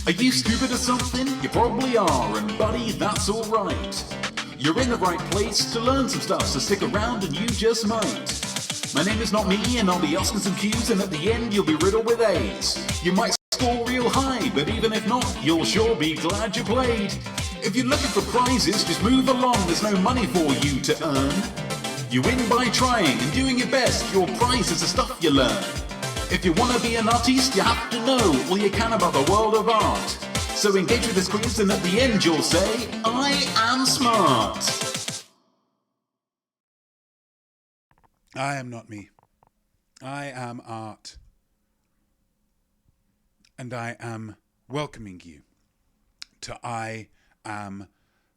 Are you stupid or something? You probably are, and buddy, that's alright. You're in the right place to learn some stuff, so stick around and you just might. My name is Notme, and I'll be asking some Q's, and at the end you'll be riddled with A's. You might score real high, but even if not, you'll sure be glad you played. If you're looking for prizes, just move along, there's no money for you to earn. You win by trying and doing your best, your prize is the stuff you learn. If you want to be an artiste, you have to know all you can about the world of art. So engage with this quiz and at the end you'll say, I am smart. I am not me. I am art. And I am welcoming you to I Am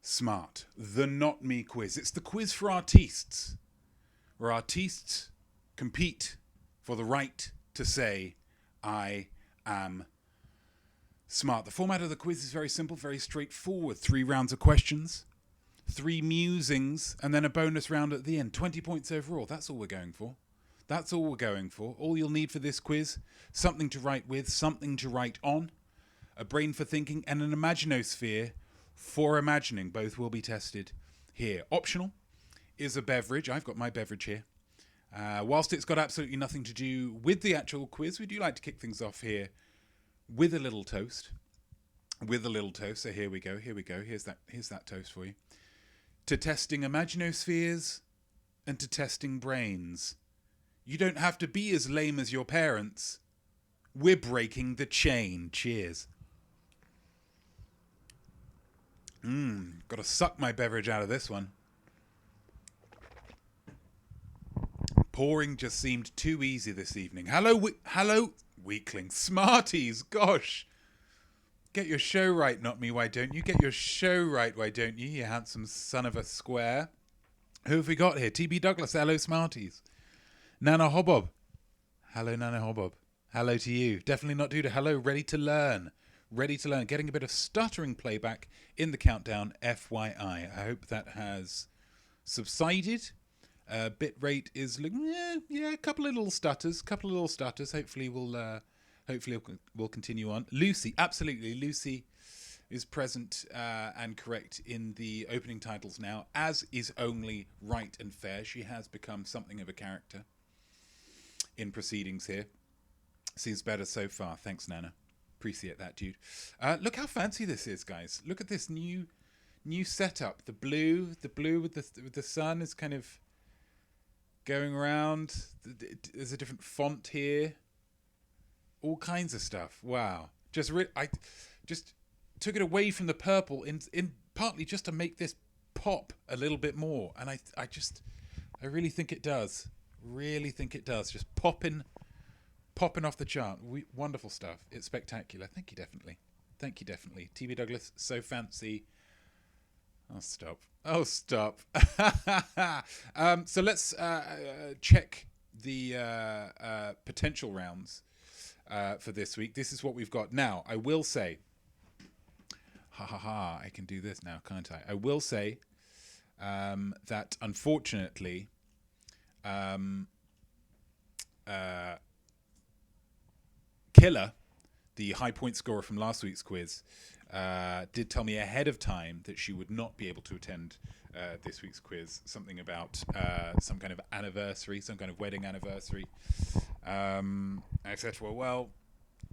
Smart, the Not Me quiz. It's the quiz for artistes, where artistes compete for the right to say, I am smart. The format of the quiz is very simple, very straightforward. 3 rounds of questions, 3 musings, and then a bonus round at the end. 20 points overall. That's all we're going for. That's all we're going for. All you'll need for this quiz, something to write with, something to write on, a brain for thinking, and an imaginosphere for imagining. Both will be tested here. Optional is a beverage. I've got my beverage here. Whilst it's got absolutely nothing to do with the actual quiz, we do like to kick things off here with a little toast. So here we go. Here's that toast for you. To testing imaginospheres and to testing brains. You don't have to be as lame as your parents. We're breaking the chain. Cheers. Got to suck my beverage out of this one. Pouring just seemed too easy this evening. Hello, weaklings. Smarties, gosh. Get your show right, not me, why don't you? Get your show right, why don't you? You handsome son of a square. Who have we got here? TB Douglas, hello, Smarties. Nana Hobbob. Hello, Nana Hobbob. Hello to you. Definitely not Duda. Hello, ready to learn. Getting a bit of stuttering playback in the countdown, FYI. I hope that has subsided. Bit rate is a couple of little stutters. Hopefully we'll continue on. Lucy, absolutely. Lucy is present and correct in the opening titles now, as is only right and fair. She has become something of a character in proceedings here. Seems better so far. Thanks, Nana. Appreciate that, dude. Look how fancy this is, guys. Look at this new setup. The blue with the sun is kind of going around. There's a different font here. All kinds of stuff. Wow. I just took it away from the purple in partly just to make this pop a little bit more. And I really think it does. Just popping off the chart. Wonderful stuff. It's spectacular. Thank you definitely. TB Douglas, so fancy. Oh, stop. So let's check the potential rounds for this week. This is what we've got. Now, I will say, I can do this now, can't I? I will say that unfortunately, Killer, the high point scorer from last week's quiz, did tell me ahead of time that she would not be able to attend this week's quiz. Something about some kind of anniversary, some kind of wedding anniversary. I said to her, well,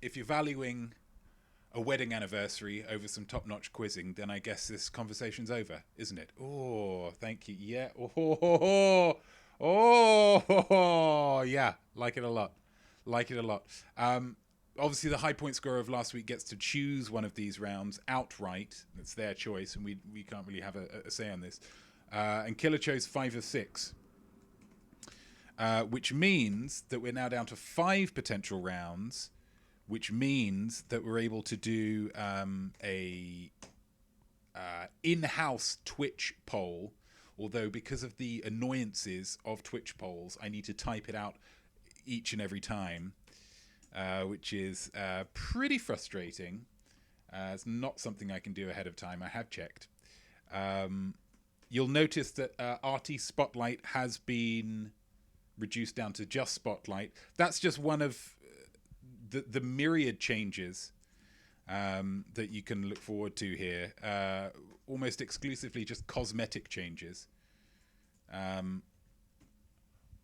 if you're valuing a wedding anniversary over some top-notch quizzing, then I guess this conversation's over, isn't it? Oh, thank you. Yeah. Yeah. Like it a lot. Obviously, the high point scorer of last week gets to choose one of these rounds outright. It's their choice, and we can't really have a say on this. And Killer chose 5 of 6, which means that we're now down to 5 potential rounds, which means that we're able to do a in-house Twitch poll. Although, because of the annoyances of Twitch polls, I need to type it out each and every time. which is pretty frustrating. It's not something I can do ahead of time. I have checked. You'll notice that RT Spotlight has been reduced down to just Spotlight. That's just one of the myriad changes that you can look forward to here. Almost exclusively just cosmetic changes.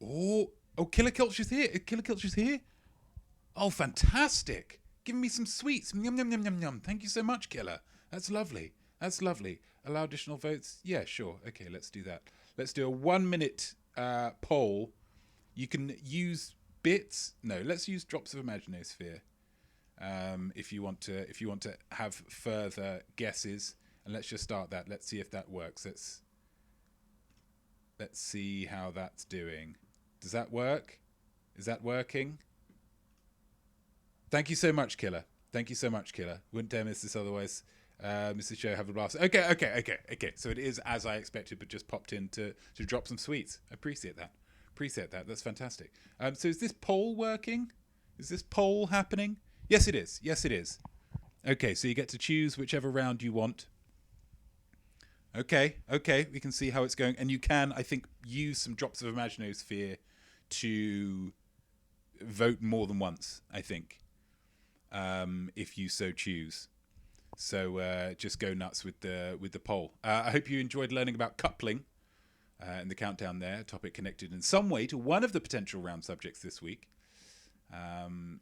Killer Culture's here. Killer Culture's here. Oh, fantastic. Giving me some sweets. Yum, yum, yum, yum, yum. Thank you so much, Killer. That's lovely. That's lovely. Allow additional votes? Yeah, sure. Okay, let's do that. Let's do a 1 minute poll. You can use bits. No, let's use drops of imaginosphere. If you want to have further guesses, and let's just start that. Let's see if that works. Let's see how that's doing. Does that work? Is that working? Thank you so much, Killer. Thank you so much, Killer. Wouldn't dare miss this otherwise. Mr. Show, have a blast. Okay. So it is as I expected, but just popped in to drop some sweets. I appreciate that. That's fantastic. So is this poll working? Is this poll happening? Yes, it is. Okay, so you get to choose whichever round you want. Okay, we can see how it's going. And you can, I think, use some drops of imaginosphere to vote more than once, I think, if you so choose. So just go nuts with the poll. I hope you enjoyed learning about coupling in the countdown there, a topic connected in some way to one of the potential round subjects this week.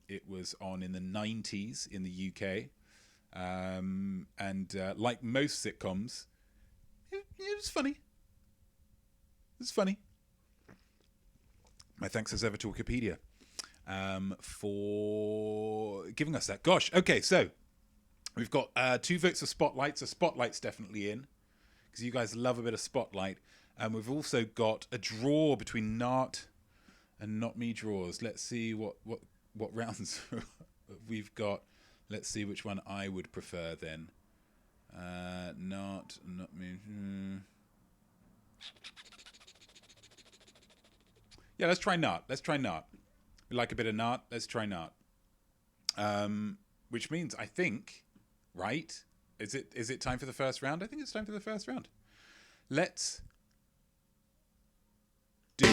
It was on in the 90s in the UK. And like most sitcoms, it was funny. My thanks as ever to Wikipedia for giving us that. Gosh, okay, so we've got 2 votes for Spotlight, so Spotlight's definitely in, because you guys love a bit of Spotlight. And we've also got a draw between Nart and Notme draws. Let's see what rounds we've got. Let's see which one I would prefer then. Notme. Yeah, let's try Nart. We like a bit of Nart. Let's try Nart. Which means, I think, right? Is it time for the first round? I think it's time for the first round. Let's do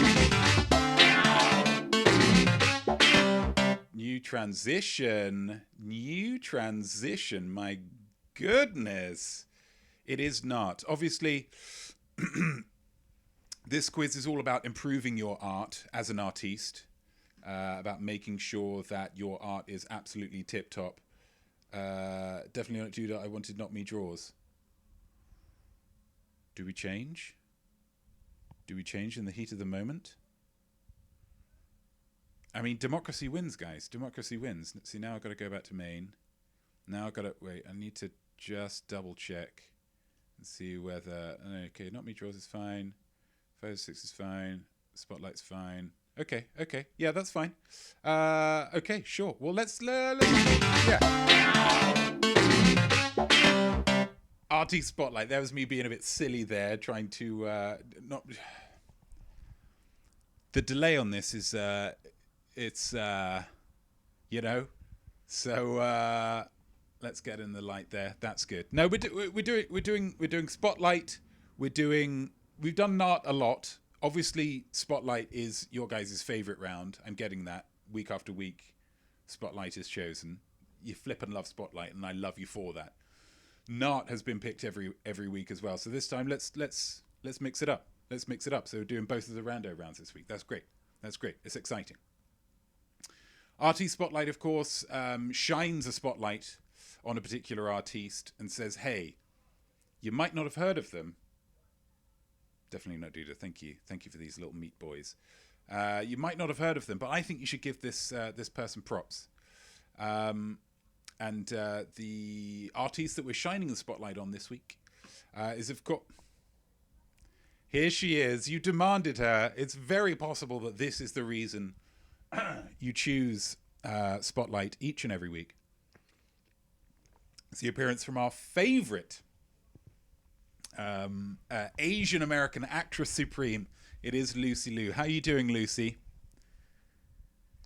new transition. My goodness, it is not. Obviously, this quiz is all about improving your art as an artiste, about making sure that your art is absolutely tip top. Definitely not Judah. I wanted Not Me draws. Do we change? In the heat of the moment? I mean, democracy wins, guys. Democracy wins. See, now I've got to go back to main. Now I've got to wait. I need to just double check and see whether. Okay, Not Me draws is fine. 5-6 is fine. Spotlight's fine. Okay. Yeah, that's fine. Okay, sure. Well, let's yeah. RT Spotlight. That was me being a bit silly there, trying to not. The delay on this is it's so let's get in the light there. That's good. No, we're doing Spotlight. We've done Nart a lot. Obviously, Spotlight is your guys' favorite round. I'm getting that week after week. Spotlight is chosen. You flip and love Spotlight, and I love you for that. Nart has been picked every week as well. So this time, let's mix it up. So we're doing both of the rando rounds this week. That's great. It's exciting. RT Spotlight, of course, shines a spotlight on a particular artiste and says, "Hey, you might not have heard of them." Definitely not, Duda. Thank you for these little meat boys. You might not have heard of them, but I think you should give this person props. And the artiste that we're shining the spotlight on this week is, of course, here she is. You demanded her. It's very possible that this is the reason you choose Spotlight each and every week. It's the appearance from our favorite Asian American actress supreme. It is Lucy Liu. How are you doing, Lucy?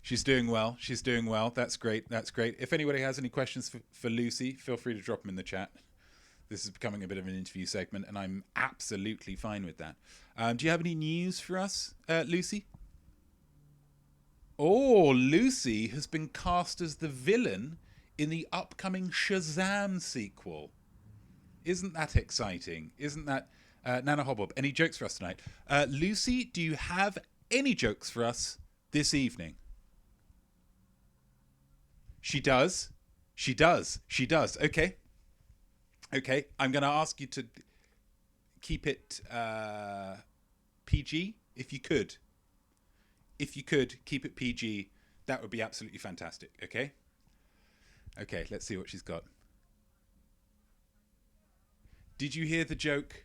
She's doing well. She's doing well. That's great. That's great. If anybody has any questions for Lucy, feel free to drop them in the chat. This is becoming a bit of an interview segment, and I'm absolutely fine with that. Do you have any news for us, Lucy? Oh, Lucy has been cast as the villain in the upcoming Shazam sequel. Isn't that exciting? Isn't that... Nana Hobbob, any jokes for us tonight? Lucy, do you have any jokes for us this evening? She does. She does. She does. Okay. Okay. I'm going to ask you to keep it PG, if you could. If you could, keep it PG. That would be absolutely fantastic. Okay? Okay, let's see what she's got. Did you hear the joke?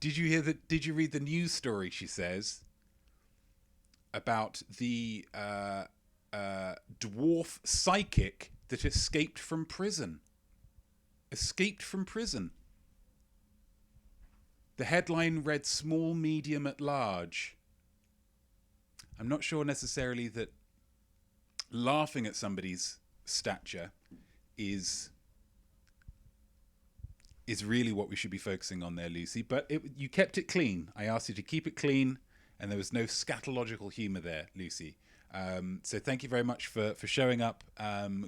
Did you read the news story, she says, about the dwarf psychic that escaped from prison? Escaped from prison. The headline read "Small, Medium, at Large." I'm not sure necessarily that laughing at somebody's stature is really what we should be focusing on there, Lucy. But you kept it clean. I asked you to keep it clean, and there was no scatological humour there, Lucy. So thank you very much for showing up.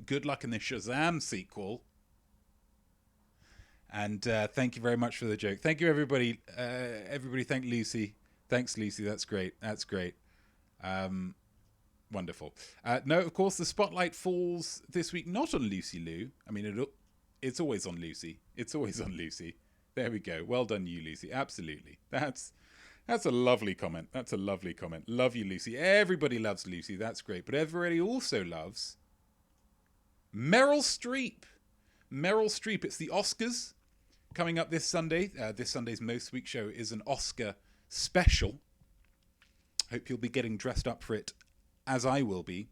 Good luck in the Shazam sequel. And thank you very much for the joke. Thank you, everybody. Everybody thank Lucy. Thanks, Lucy. That's great. That's great. Wonderful. No, of course, the spotlight falls this week not on Lucy Liu. I mean, it's always on Lucy. It's always on Lucy. There we go. Well done, you, Lucy. Absolutely. That's a lovely comment. That's a lovely comment. Love you, Lucy. Everybody loves Lucy. That's great. But everybody also loves Meryl Streep. Meryl Streep. It's the Oscars coming up this Sunday. This Sunday's Most Week show is an Oscar special. Hope you'll be getting dressed up for it, as I will be.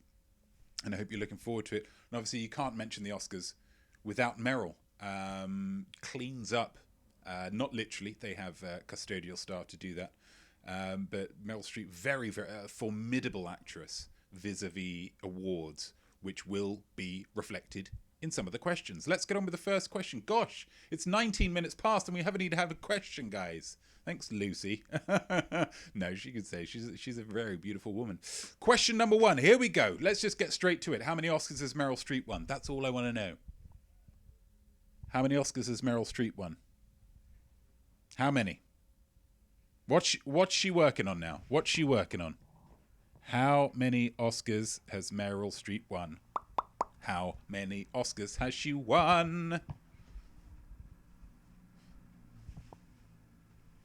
And I hope you're looking forward to it. And obviously you can't mention the Oscars without Meryl. Cleans up. Not literally. They have custodial staff to do that. But Meryl Streep, very, very formidable actress vis-a-vis awards, which will be reflected in some of the questions. Let's get on with the first question. Gosh, it's 19 minutes past and we haven't even had a question, guys. Thanks, Lucy. No, she could say she's a very beautiful woman. Question number 1. Here we go. Let's just get straight to it. How many Oscars has Meryl Streep won? That's all I want to know. How many Oscars has Meryl Streep won? How many? What's she working on now? What's she working on? How many Oscars has Meryl Streep won? How many Oscars has she won?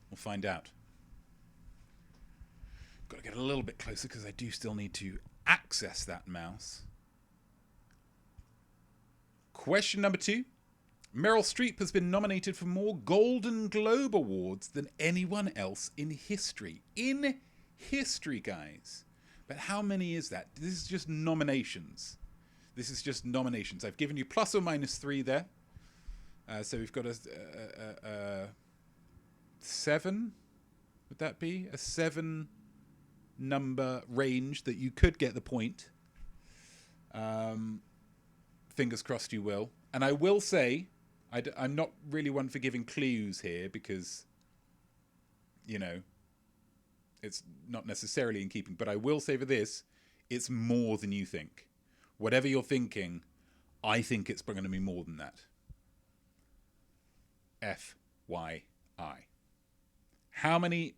We'll find out. Got to get a little bit closer because I do still need to access that mouse. Question number 2. Meryl Streep has been nominated for more Golden Globe Awards than anyone else in history. In history, guys. But how many is that? This is just nominations. This is just nominations. I've given you plus or minus 3 there. So we've got a 7. Would that be? A 7 number range that you could get the point. Fingers crossed you will. And I will say, I'm not really one for giving clues here because, you know, it's not necessarily in keeping. But I will say for this, it's more than you think. Whatever you're thinking, I think it's going to be more than that. FYI. How many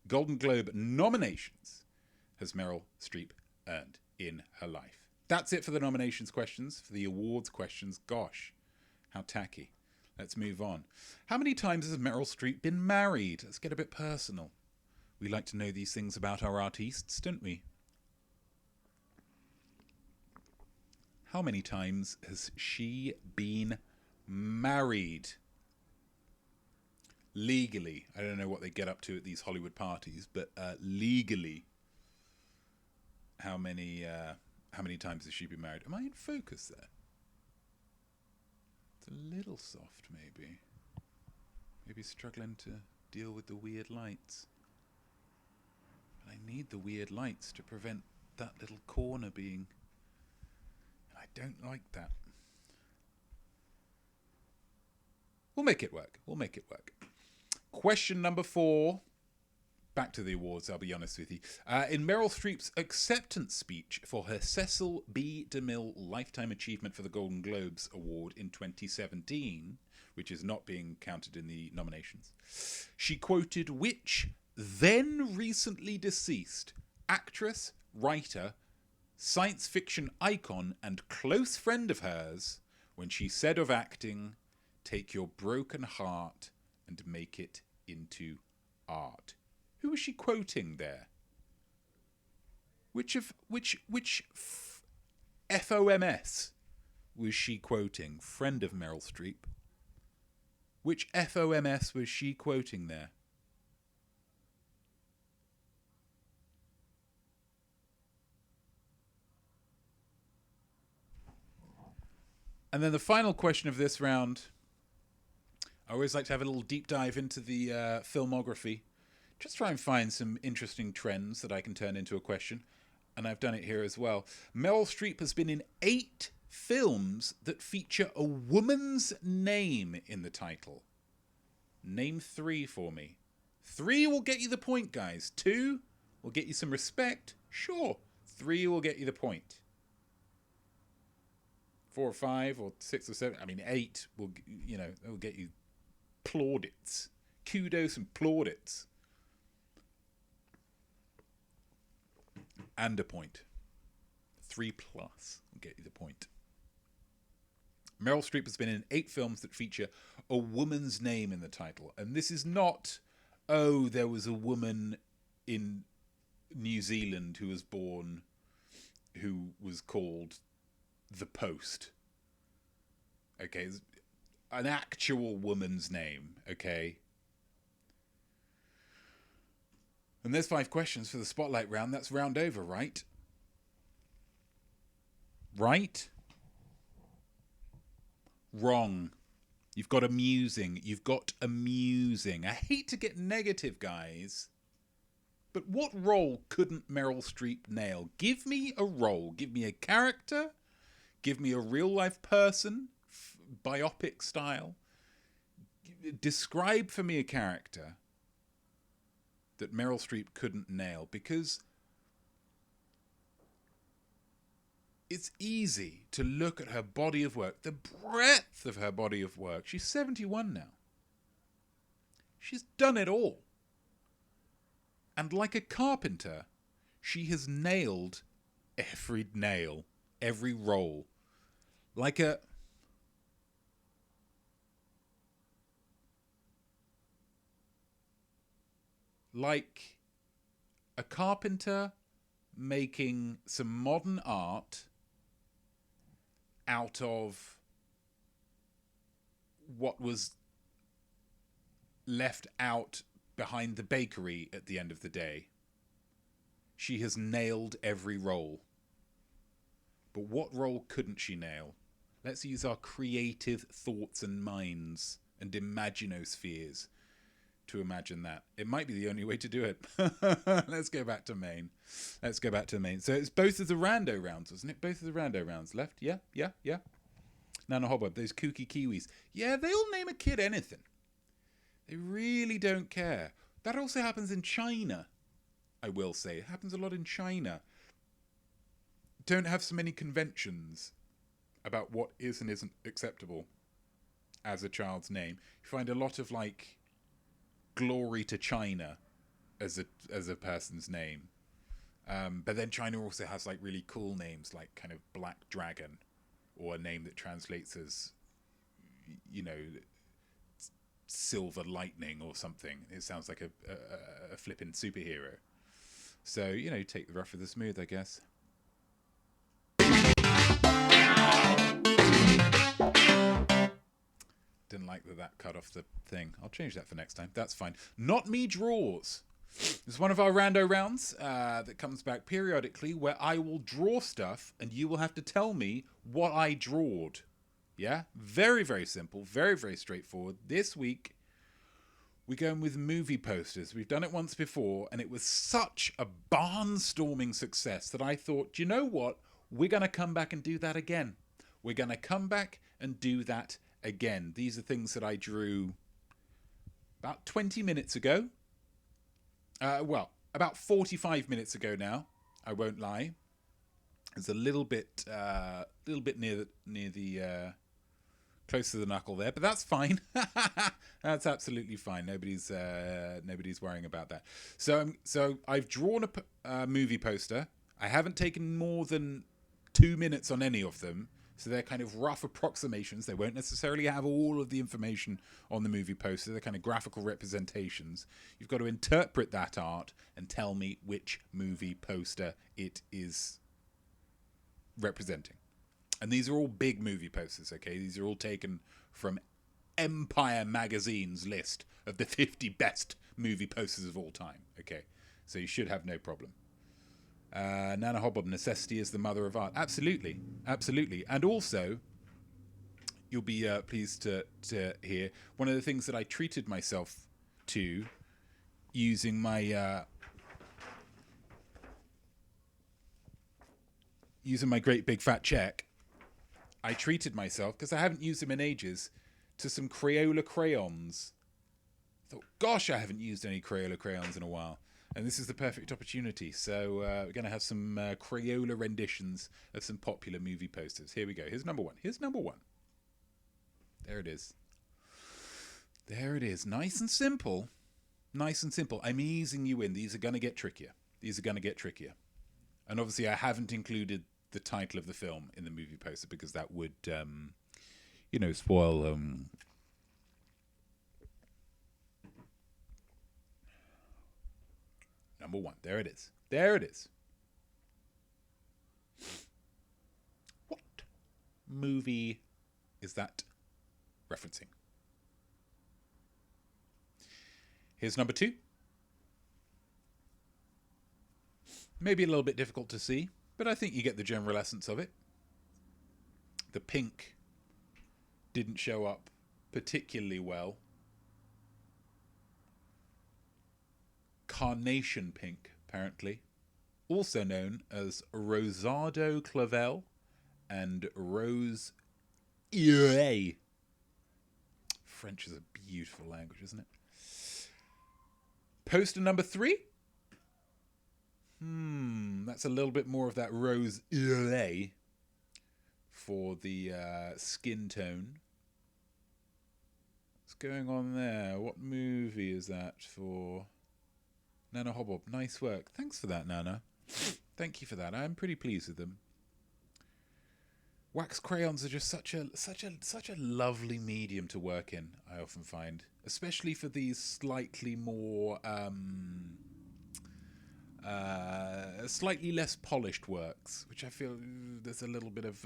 Golden Globe nominations has Meryl Streep earned in her life? That's it for the nominations questions, for the awards questions. Gosh, how tacky. Let's move on. How many times has Meryl Streep been married? Let's get a bit personal. We like to know these things about our artists, don't we? How many times has she been married? Legally. I don't know what they get up to at these Hollywood parties, but legally, how many times has she been married? Am I in focus there? It's a little soft, maybe. Maybe struggling to deal with the weird lights. But I need the weird lights to prevent that little corner being... I don't like that. We'll make it work. We'll make it work. Question number 4. Back to the awards, I'll be honest with you. In Meryl Streep's acceptance speech for her Cecil B. DeMille Lifetime Achievement for the Golden Globes Award in 2017, which is not being counted in the nominations, she quoted which then recently deceased actress, writer, science fiction icon, and close friend of hers when she said of acting, "Take your broken heart and make it into art." Who was she quoting there? Which FOMS was she quoting? Friend of Meryl Streep. Which FOMS was she quoting there? And then the final question of this round. I always like to have a little deep dive into the filmography. Just try and find some interesting trends that I can turn into a question. And I've done it here as well. Meryl Streep has been in 8 films that feature a woman's name in the title. Name 3 for me. 3 will get you the point, guys. 2 will get you some respect. Sure. 3 will get you the point. 4 or 5 or 6 or 7. I mean, 8 will, it will get you plaudits. Kudos and plaudits. And a point. 3+ will get you the point. Meryl Streep has been in 8 films that feature a woman's name in the title. And this is not, oh, there was a woman in New Zealand who was born who was called The Post. Okay, an actual woman's name, okay? And there's 5 questions for the spotlight round. That's round over, right? Right? Wrong. You've got amusing. You've got amusing. I hate to get negative, guys. But what role couldn't Meryl Streep nail? Give me a role. Give me a character. Give me a real-life person, biopic style. Describe for me a character that Meryl Streep couldn't nail, because it's easy to look at her body of work, the breadth of her body of work. She's 71 now. She's done it all. And like a carpenter, she has nailed every nail, every role. Like a carpenter making some modern art out of what was left out behind the bakery at the end of the day. She has nailed every role. But what role couldn't she nail? Let's use our creative thoughts and minds and imaginospheres to imagine that. It might be the only way to do it. Let's go back to Maine. So it's both of the rando rounds, wasn't it? Both of the rando rounds left. Yeah. Nana Hobart, those kooky Kiwis. Yeah, they'll name a kid anything. They really don't care. That also happens in China, I will say. It happens a lot in China. Don't have so many conventions about what is and isn't acceptable as a child's name. You find a lot of Glory to China as a person's name. But then China also has really cool names, like kind of Black Dragon, or a name that translates as, Silver Lightning or something. It sounds like a flippin' superhero. So, take the rough with the smooth, I guess. Didn't like that cut off the thing. I'll change that for next time. That's fine. Not Me Draws. It's one of our rando rounds that comes back periodically, where I will draw stuff and you will have to tell me what I drawed. Yeah? Very, very simple. Very, very straightforward. This week, we're going with movie posters. We've done it once before, and it was such a barnstorming success that I thought, do you know what? We're going to come back and do that again. We're going to come back and do that again. These are things that I drew about 20 minutes ago. About 45 minutes ago now. I won't lie. It's a little bit near the close to the knuckle there, but that's fine. That's absolutely fine. Nobody's worrying about that. So I've drawn a movie poster. I haven't taken more than 2 minutes on any of them, so they're kind of rough approximations. They won't necessarily have all of the information on the movie poster. They're kind of graphical representations. You've got to interpret that art and tell me which movie poster it is representing. And these are all big movie posters, okay? These are all taken from Empire Magazine's list of the 50 best movie posters of all time, okay? So you should have no problem. Nana Hobbob, necessity is the mother of art. Absolutely, absolutely. And also, you'll be pleased to hear, one of the things that I treated myself to using my great big fat check, I treated myself, because I haven't used them in ages, to some Crayola crayons. I thought, gosh, I haven't used any Crayola crayons in a while. And this is the perfect opportunity. So we're going to have some Crayola renditions of some popular movie posters. Here we go. Here's number one. There it is. There it is. Nice and simple. Nice and simple. I'm easing you in. These are going to get trickier. And obviously I haven't included the title of the film in the movie poster because that would, spoil... Number one. There it is. What movie is that referencing? Here's number two. Maybe a little bit difficult to see, but I think you get the general essence of it. The pink didn't show up particularly well. Carnation pink, apparently. Also known as Rosado Clavel and Rose Ire. French is a beautiful language, isn't it? Poster number 3. That's a little bit more of that Rose Ire for the skin tone. What's going on there? What movie is that for? Nana Hobbob, nice work. Thanks for that, Nana. Thank you for that. I'm pretty pleased with them. Wax crayons are just such a lovely medium to work in, I often find, especially for these slightly more slightly less polished works, which I feel there's a little bit of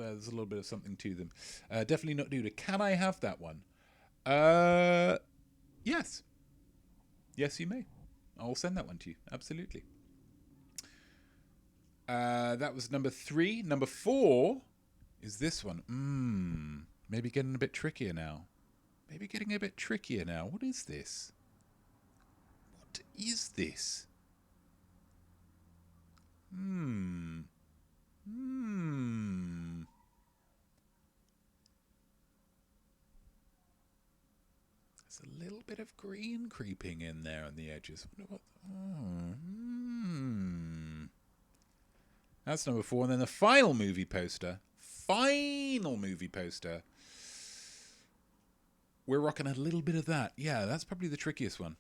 something to them. Definitely not Duda. Can I have that one? Yes. Yes, you may. I'll send that one to you. Absolutely. That was number 3. Number 4 is this one. Maybe getting a bit trickier now. What is this? There's a little bit of green creeping in there on the edges. That's number 4. And then the final movie poster. We're rocking a little bit of that. Yeah, that's probably the trickiest one.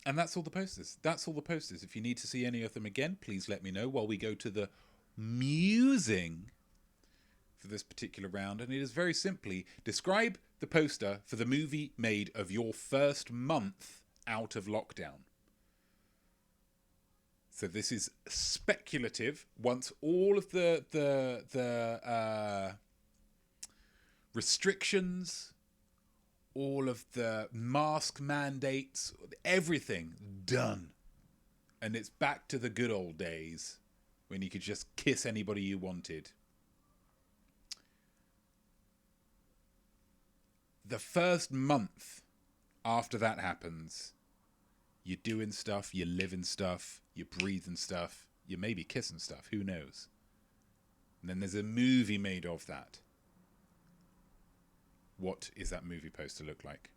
And that's all the posters. If you need to see any of them again, please let me know while we go to the musing for this particular round. And it is very simply, describe the poster for the movie made of your first month out of lockdown. So this is speculative. Once all of the restrictions, all of the mask mandates, everything done. And it's back to the good old days when you could just kiss anybody you wanted. The first month after that happens, you're doing stuff, you're living stuff, you're breathing stuff, you're maybe kissing stuff, who knows? And then there's a movie made of that. What is that movie poster look like?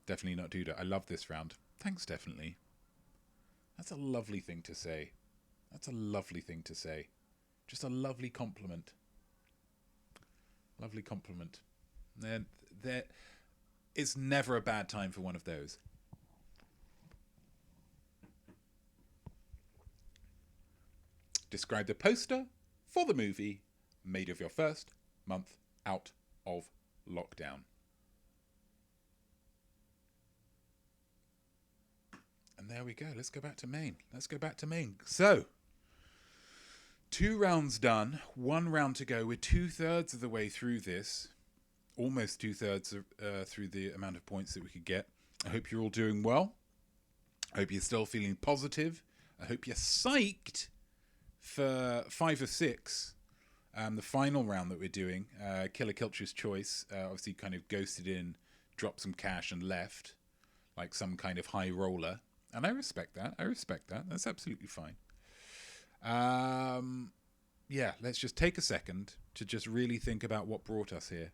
Definitely not Duda. I love this round. Thanks, definitely. That's a lovely thing to say. That's a lovely thing to say. Just a lovely compliment. Lovely compliment. It's never a bad time for one of those. Describe the poster for the movie made of your first month out of lockdown. And there we go. Let's go back to main. So, 2 rounds done. 1 round to go. We're 2/3 of the way through this. Almost 2/3 through the amount of points that we could get. I hope you're all doing well. I hope you're still feeling positive. I hope you're psyched for 5 of 6. The final round that we're doing. Killer Kilcher's Choice. Obviously kind of ghosted in, dropped some cash and left. Like some kind of high roller. And I respect that. That's absolutely fine. Yeah, let's just take a second to just really think about what brought us here.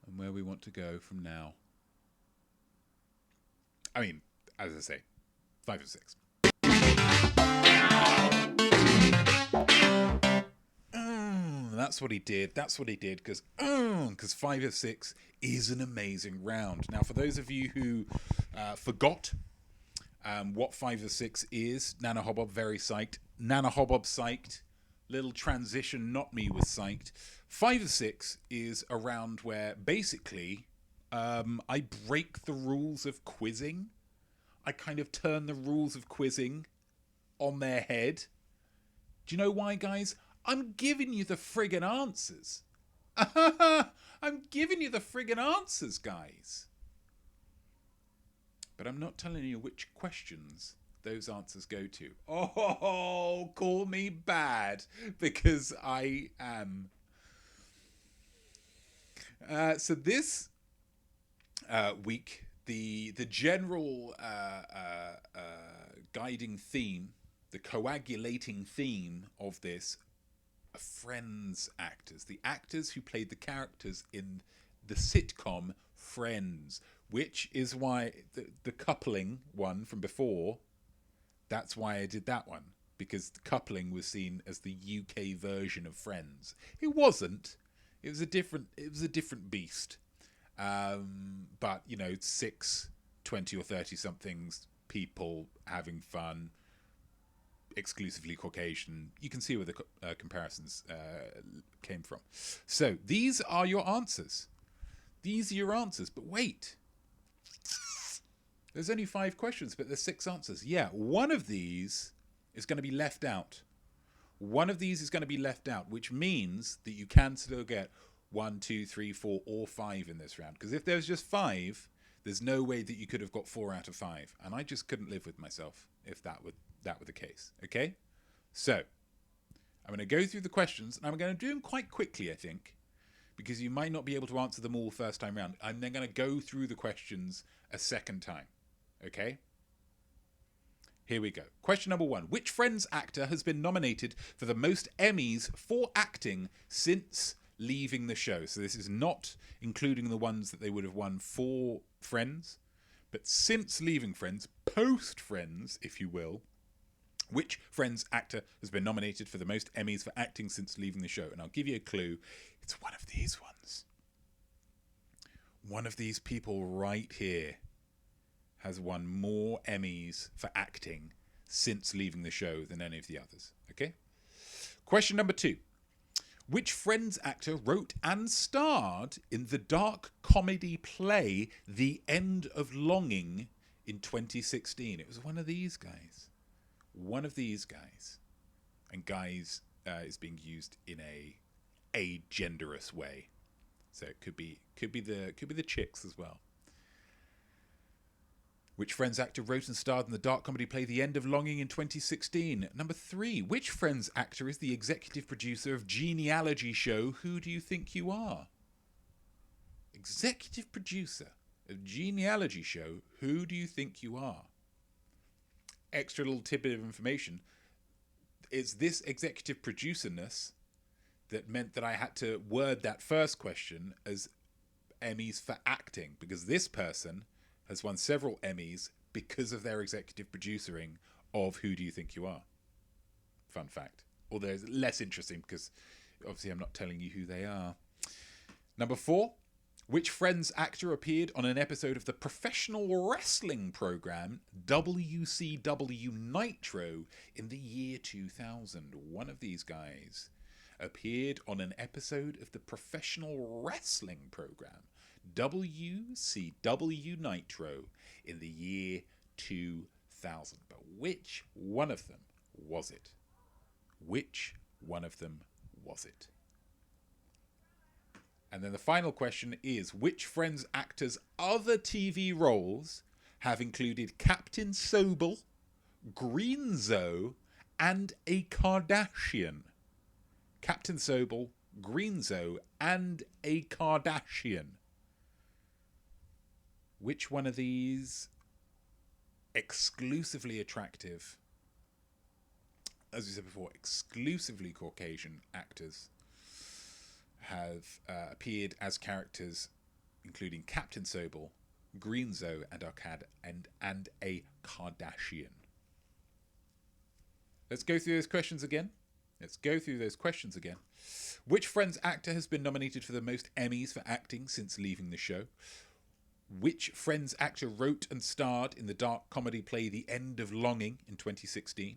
And where we want to go from now. I mean, as I say, 5 of 6. That's what he did. Because 5 of 6 is an amazing round. Now, for those of you who forgot what 5 of 6 is, Nana Hobbob very psyched. Nana Hobbob psyched. Little transition, Notme was psyched. 5 of 6 is a round where basically I break the rules of quizzing. I kind of turn the rules of quizzing on their head. Do you know why, guys? I'm giving you the friggin' answers. I'm giving you the friggin' answers, guys. But I'm not telling you which questions those answers go to. Oh, call me bad, because I am. So this week, the general guiding theme, the coagulating theme of this, are Friends actors. The actors who played the characters in the sitcom Friends, which is why the coupling one from before, that's why I did that one, because the coupling was seen as the UK version of Friends. It wasn't. It was a different beast. But, you know, 6, 20 or 30 somethings people having fun, exclusively Caucasian. You can see where the comparisons came from. So these are your answers. But wait. There's only 5 questions, but there's 6 answers. Yeah, one of these is going to be left out. Which means that you can still get 1, 2, 3, 4, or 5 in this round. Because if there's just 5, there's no way that you could have got 4 out of 5. And I just couldn't live with myself if that were the case. Okay? So, I'm going to go through the questions, and I'm going to do them quite quickly, I think, because you might not be able to answer them all first time round. I'm then going to go through the questions a second time. Okay? Here we go. Question number 1. Which Friends actor has been nominated for the most Emmys for acting since leaving the show? So this is not including the ones that they would have won for Friends, but since leaving Friends, post Friends, if you will, which Friends actor has been nominated for the most Emmys for acting since leaving the show? And I'll give you a clue. It's one of these ones. One of these people right here has won more Emmys for acting since leaving the show than any of the others. Okay? Question number 2. Which Friends actor wrote and starred in the dark comedy play The End of Longing in 2016? It was one of these guys. And guys is being used in a a genderous way. So it could be the chicks as well. Which Friends actor wrote and starred in the dark comedy play The End of Longing in 2016? Number 3. Which Friends actor is the executive producer of genealogy show Who Do You Think You Are? Executive producer of genealogy show Who Do You Think You Are? Extra little tidbit of information. It's this executive producerness that meant that I had to word that first question as Emmys for acting, because this person has won several Emmys because of their executive producing of Who Do You Think You Are? Fun fact. Although it's less interesting because obviously I'm not telling you who they are. Number 4. Which Friends actor appeared on an episode of the professional wrestling program WCW Nitro in the year 2000? One of these guys appeared on an episode of the professional wrestling program WCW Nitro in the year 2000. But which one of them was it? Which one of them was it? And then the final question is, which Friends actors' other TV roles have included Captain Sobel, Greenzo, and a Kardashian? Captain Sobel, Greenzo, and a Kardashian. Which one of these exclusively attractive, as we said before, exclusively Caucasian actors have appeared as characters, including Captain Sobel, Greenzo, and a Kardashian? Let's go through those questions again. Which Friends actor has been nominated for the most Emmys for acting since leaving the show? Which Friends actor wrote and starred in the dark comedy play The End of Longing in 2016?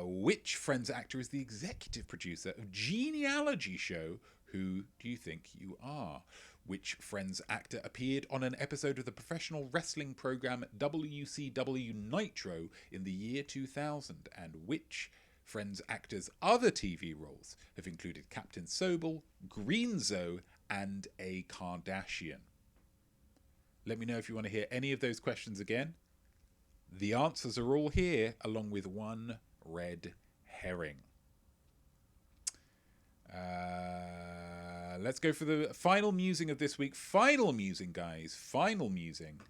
Which Friends actor is the executive producer of genealogy show Who Do You Think You Are? Which Friends actor appeared on an episode of the professional wrestling program WCW Nitro in the year 2000? And which Friends actors' other TV roles have included Captain Sobel, Greenzo, and a Kardashian? Let me know if you want to hear any of those questions again. The answers are all here, along with one red herring. Let's go for the final musing of this week. Final musing, guys. Final musing.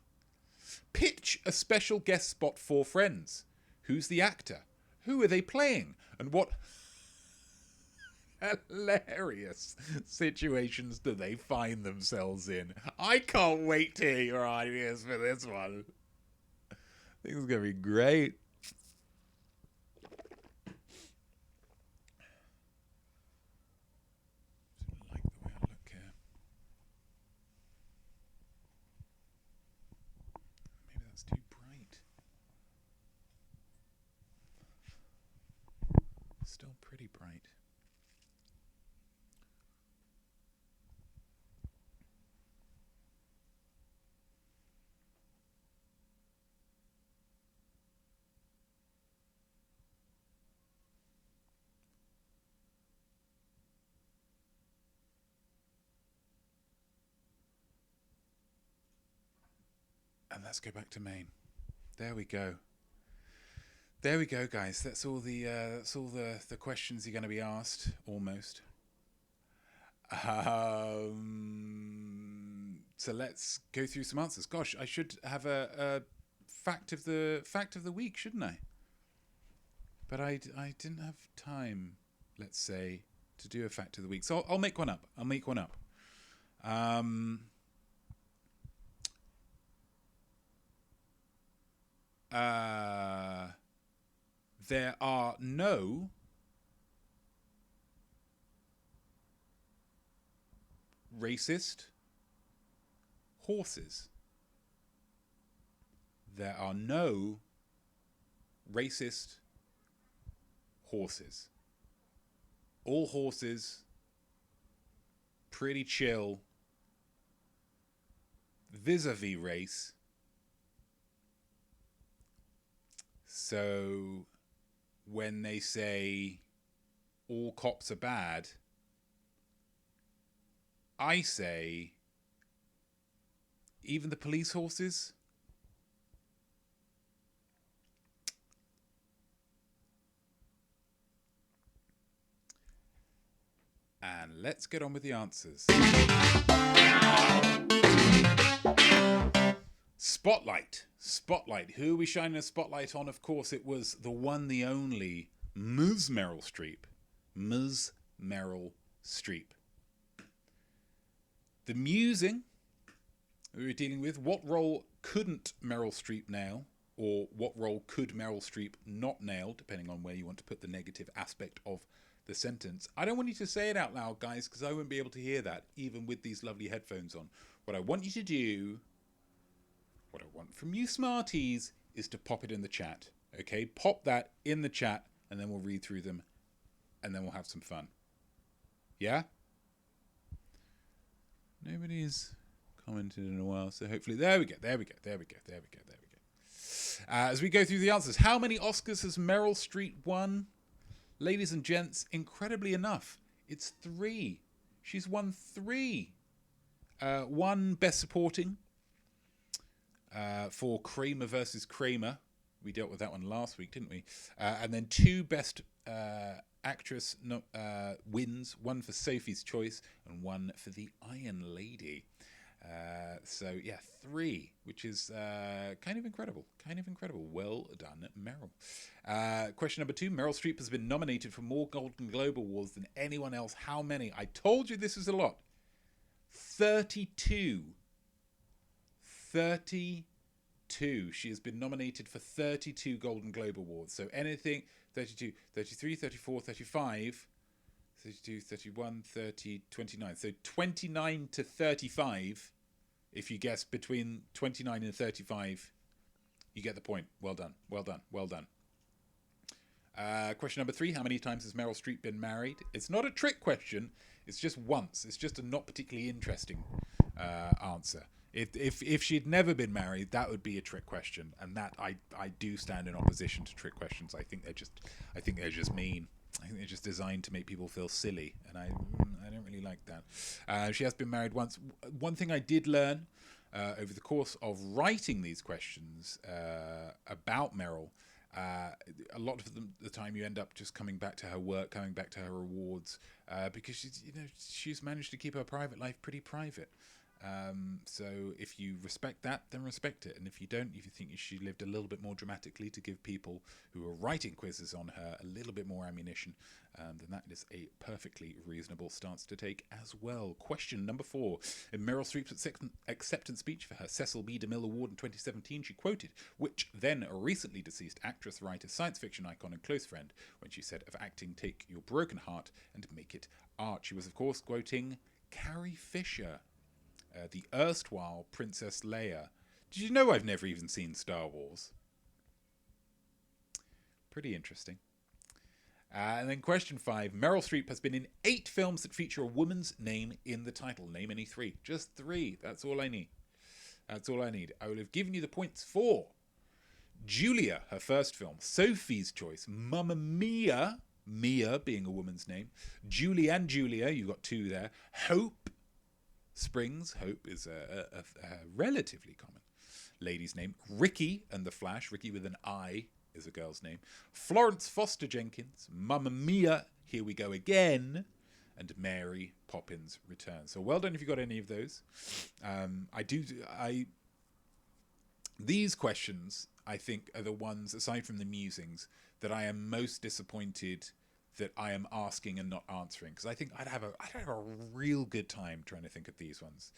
Pitch a special guest spot for Friends. Who's the actor? Who are they playing? And what hilarious situations do they find themselves in? I can't wait to hear your ideas for this one. I think it's going to be great. I like the way I look here. Maybe that's too bright. Still pretty bright. And let's go back to Maine. There we go. There we go, guys. That's all the questions you're going to be asked, almost. So let's go through some answers. Gosh, I should have a fact of the week, shouldn't I? But I didn't have time, let's say, to do a fact of the week. So I'll make one up. There are no racist horses. There are no racist horses. All horses, pretty chill, vis-a-vis race. So when they say all cops are bad, I say even the police horses. And let's get on with the answers. Spotlight. Spotlight. Who are we shining a spotlight on? Of course, it was the one, the only Ms. Meryl Streep. Ms. Meryl Streep. The musing we were dealing with. What role couldn't Meryl Streep nail? Or what role could Meryl Streep not nail, depending on where you want to put the negative aspect of the sentence. I don't want you to say it out loud, guys, because I won't be able to hear that, even with these lovely headphones on. What I want you to do, what I want from you smarties, is to pop it in the chat. Okay? Pop that in the chat, and then we'll read through them, and then we'll have some fun. Yeah? Nobody's commented in a while, so hopefully... There we go. As we go through the answers, how many Oscars has Meryl Streep won? Ladies and gents, incredibly enough, it's 3. She's won 3. 1 Best Supporting for Kramer versus Kramer. We dealt with that one last week, didn't we? And then 2 Best Actress wins. 1 for Sophie's Choice and 1 for The Iron Lady. So, yeah, 3, which is kind of incredible. Well done, Meryl. Question number 2. Meryl Streep has been nominated for more Golden Globe Awards than anyone else. How many? I told you this is a lot. 32. 32. She has been nominated for 32 Golden Globe Awards. So anything, 32, 33, 34, 35... 32, 31, 30, 29. So 29 to 35. If you guess between 29 and 35, you get the point. Well done. Question number 3. How many times has Meryl Streep been married? It's not a trick question. It's just once. It's just a not particularly interesting answer. If she'd never been married, that would be a trick question. And that I do stand in opposition to trick questions. I think they're just mean. I think they're just designed to make people feel silly, and I don't really like that. She has been married once. One thing I did learn over the course of writing these questions about Meryl, a lot of the time you end up just coming back to her work, coming back to her awards, because she's managed to keep her private life pretty private. So if you respect that, then respect it. And if you don't, if you think she lived a little bit more dramatically to give people who are writing quizzes on her a little bit more ammunition, then that is a perfectly reasonable stance to take as well. Question number 4. In Meryl Streep's acceptance speech for her Cecil B. DeMille Award in 2017, she quoted which then recently deceased actress, writer, science fiction icon and close friend when she said of acting, take your broken heart and make it art. She was, of course, quoting Carrie Fisher. The erstwhile Princess Leia. Did you know I've never even seen Star Wars? Pretty interesting. And then question 5. Meryl Streep has been in 8 films that feature a woman's name in the title. Name any 3. Just 3. That's all I need. I will have given you the points for Julia, her first film. Sophie's Choice. Mamma Mia. Mia being a woman's name. Julie and Julia. You got 2 there. Hope. Springs. Hope is a relatively common lady's name. Ricky and the Flash. Ricky with an I is a girl's name. Florence Foster Jenkins. Mamma Mia, Here We Go Again. And Mary Poppins Returns. So well done if you got any of those. These questions, I think, are the ones, aside from the musings, that I am most disappointed that I am asking and not answering, because I think I'd have a real good time trying to think of these ones.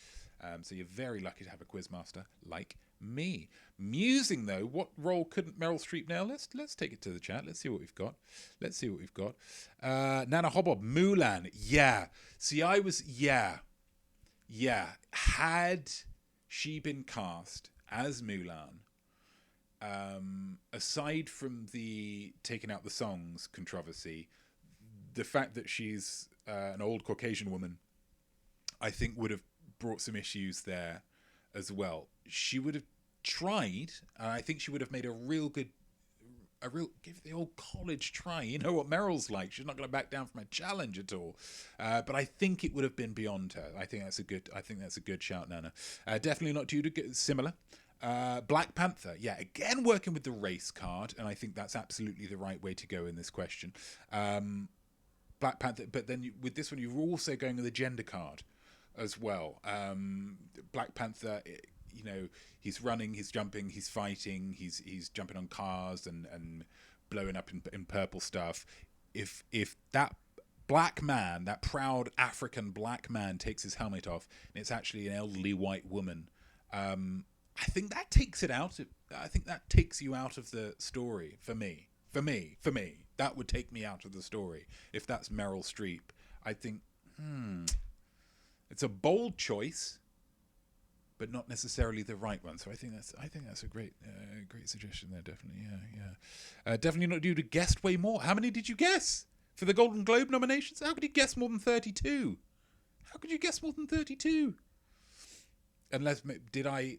So you're very lucky to have a quizmaster like me. Musing though, what role couldn't Meryl Streep nail? Let's take it to the chat. Let's see what we've got. Nana Hobob, Mulan. Yeah. See, I was yeah. Had she been cast as Mulan, aside from the taking out the songs controversy, the fact that she's an old Caucasian woman, I think would have brought some issues there as well. She would have tried, and I think she would have made a give the old college try. You know what Meryl's like. She's not going to back down from a challenge at all. But I think it would have been beyond her. I think that's a good shout, Nana. Definitely not due to get similar. Black Panther, yeah, again working with the race card, and I think that's absolutely the right way to go in this question. Black Panther, but then with this one, you're also going with the gender card as well. Black Panther, you know, he's running, he's jumping, he's fighting, he's jumping on cars and blowing up in purple stuff. If that black man, that proud African black man, takes his helmet off and it's actually an elderly white woman, I think that takes it out. I think that takes you out of the story for me. That would take me out of the story if that's Meryl Streep. I think it's a bold choice, but not necessarily the right one. So I think that's a great suggestion there. Definitely, yeah. Definitely not due to guessed way more. How many did you guess for the Golden Globe nominations? How could you guess more than 32? How could you guess more than 32? Unless did I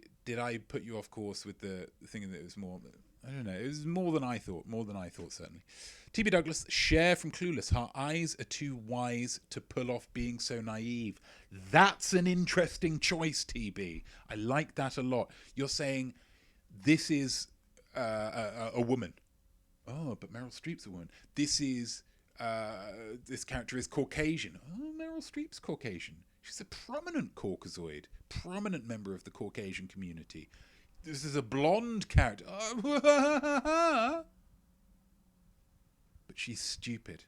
put you off course with the thinking that it was more? I don't know. It was more than I thought. More than I thought, certainly. TB Douglas, Cher from Clueless. Her eyes are too wise to pull off being so naive. That's an interesting choice, TB. I like that a lot. You're saying this is a woman. Oh, but Meryl Streep's a woman. This character is Caucasian. Oh, Meryl Streep's Caucasian. She's a prominent Caucasoid, prominent member of the Caucasian community. This is a blonde character. But she's stupid.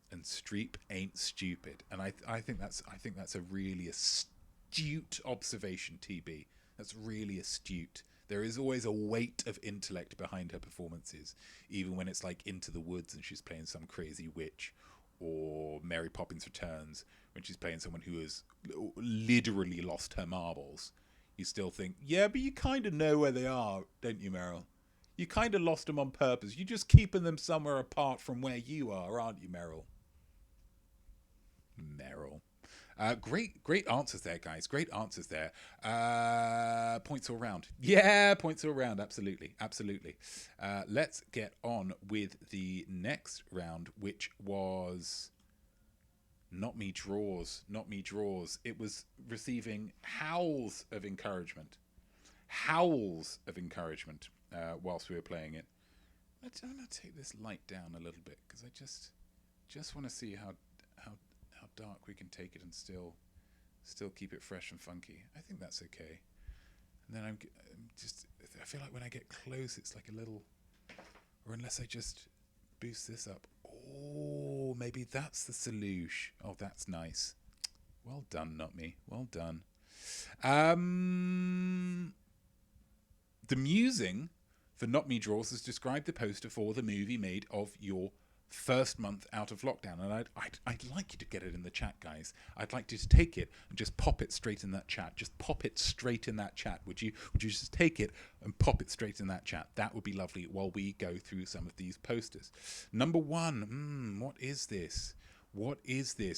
And Streep ain't stupid. And I think that's a really astute observation, TB. That's really astute. There is always a weight of intellect behind her performances, even when it's like Into the Woods and she's playing some crazy witch, or Mary Poppins Returns when she's playing someone who has literally lost her marbles. You still think, yeah, but you kind of know where they are, don't you, Meryl? You kind of lost them on purpose. You're just keeping them somewhere apart from where you are, aren't you, Meryl? Great answers there, guys. Great answers there. Points all round. Yeah, points all round. Absolutely. Let's get on with the next round, which was Notme Draws. It was receiving howls of encouragement. Whilst we were playing it. I'm going to take this light down a little bit because I just want to see how dark we can take it and still keep it fresh and funky. I think that's okay. And then I feel like when I get close, it's like a little, or unless I just boost this up. Oh, maybe that's the solution. Oh, that's nice. Well done, Notme. Well done. The musing for Notme Draws has described the poster for the movie made of your first month out of lockdown, and I'd like you to get it in the chat, guys. I'd like you to take it and just pop it straight in that chat. Just pop it straight in that chat. Would you just take it and pop it straight in that chat? That would be lovely while we go through some of these posters. Number one, what is this? I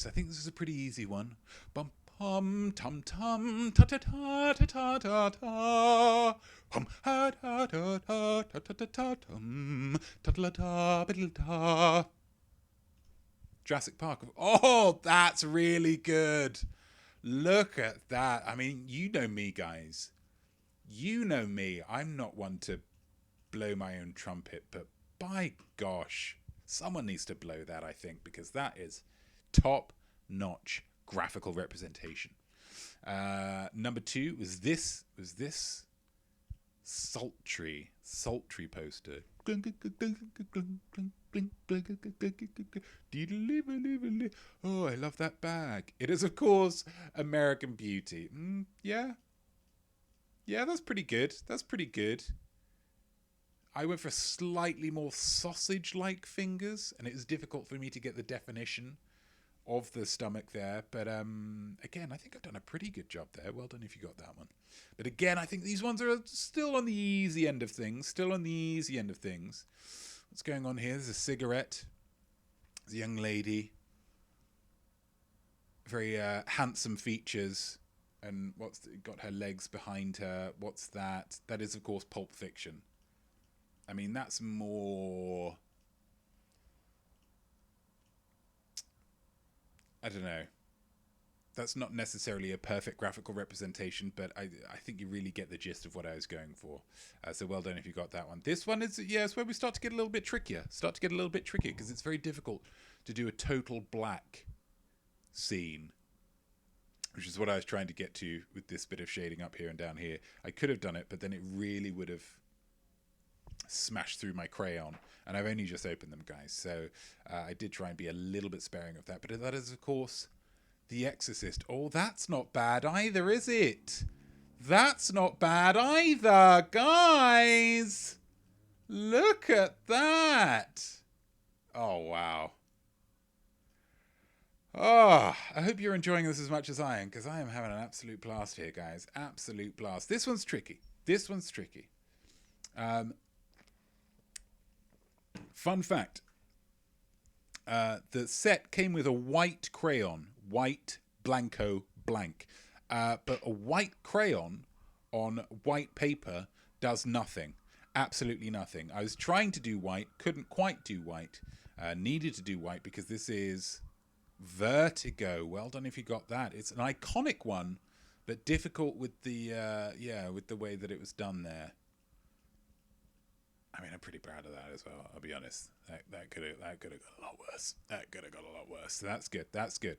think this is a pretty easy one. Bum pum tum tum ta ta ta ta ta ta ta hum ha ta ta ta ta ta ta ta tum ta ta ta ta ta. Jurassic Park. Oh, that's really good. Look at that. I mean, you know me, guys. You know me. I'm not one to blow my own trumpet, but by gosh, someone needs to blow that, I think, because that is top-notch graphical representation. Number two was this sultry poster. Oh, I love that bag. It is, of course, American Beauty. Yeah, that's pretty good. I went for slightly more sausage-like fingers, and it was difficult for me to get the definition of the stomach there. But again, I think I've done a pretty good job there. Well done if you got that one. But again, I think these ones are still on the easy end of things. What's going on here? There's a cigarette. There's a young lady. Very handsome features. And got her legs behind her. What's that? That is, of course, Pulp Fiction. I mean, that's more... I don't know. That's not necessarily a perfect graphical representation, but I think you really get the gist of what I was going for. So well done if you got that one. This one is, it's where we start to get a little bit trickier. Because it's very difficult to do a total black scene, which is what I was trying to get to with this bit of shading up here and down here. I could have done it, but then it really would have smashed through my crayon, and I've only just opened them, guys. So I did try and be a little bit sparing of that. But that is, of course, The Exorcist. Oh, that's not bad either, is it? That's not bad either, guys. Look at that. Oh, wow. Oh, I hope you're enjoying this as much as I am, because I am having an absolute blast here, guys. Absolute blast. This one's tricky. Fun fact. The set came with a white crayon. White, blanco, blank. But a white crayon on white paper does nothing. Absolutely nothing. I was trying to do white, couldn't quite do white. Needed to do white because this is Vertigo. Well done if you got that. It's an iconic one, but difficult with the with the way that it was done there. I mean, I'm pretty proud of that as well. I'll be honest. That could have got a lot worse. So that's good.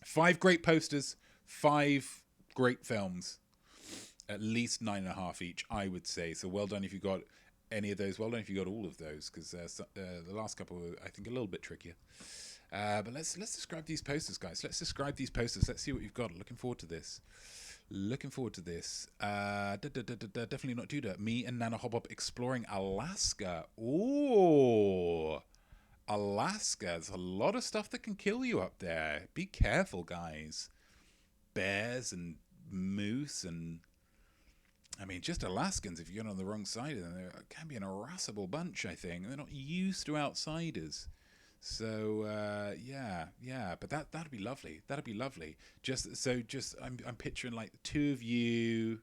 5 great posters, 5 great films, at least 9.5 each, I would say. So well done if you got any of those. Well done if you got all of those, because the last couple were, I think, a little bit trickier. But let's describe these posters, guys. Let's see what you've got. Looking forward to this. Definitely not Judah. Me and Nana Hobop exploring Alaska. Ooh, Alaska. There's a lot of stuff that can kill you up there. Be careful, guys. Bears and moose and... I mean, just Alaskans, if you get on the wrong side of them, they can be an irascible bunch, I think. They're not used to outsiders. So, but that'd be lovely. I'm picturing like the two of you,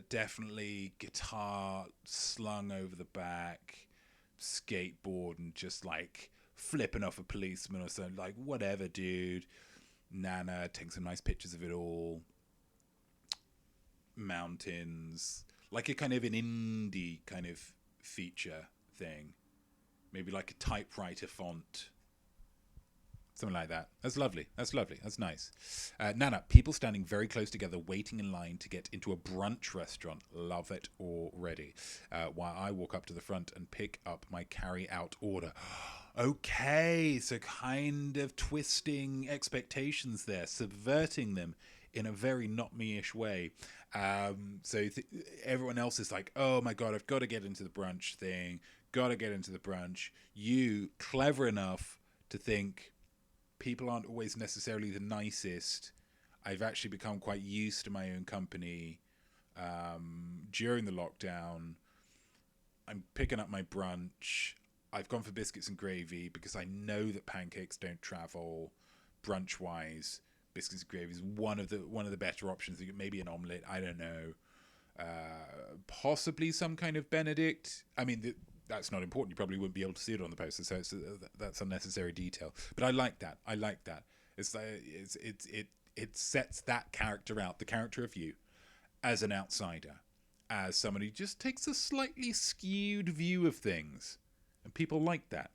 definitely guitar slung over the back, skateboard, and just like flipping off a policeman or something, like whatever, dude. Nana taking some nice pictures of it all. Mountains, like a kind of an indie kind of feature thing. Maybe like a typewriter font. Something like that. That's lovely. That's nice. Nana, people standing very close together, waiting in line to get into a brunch restaurant. Love it already. While I walk up to the front and pick up my carry-out order. Okay, so kind of twisting expectations there, subverting them in a very not me-ish way. So everyone else is like, oh my God, I've got to get into the brunch thing. You, clever enough to think people aren't always necessarily the nicest. I've actually become quite used to my own company during the lockdown. I'm picking up my brunch. I've gone for biscuits and gravy because I know that pancakes don't travel brunch-wise. Biscuits and gravy is one of the better options. Maybe an omelette. I don't know. Possibly some kind of Benedict. I mean, that's not important. You probably wouldn't be able to see it on the poster, so that's unnecessary detail. But I like that. It sets that character out, the character of you, as an outsider, as somebody who just takes a slightly skewed view of things, and people like that.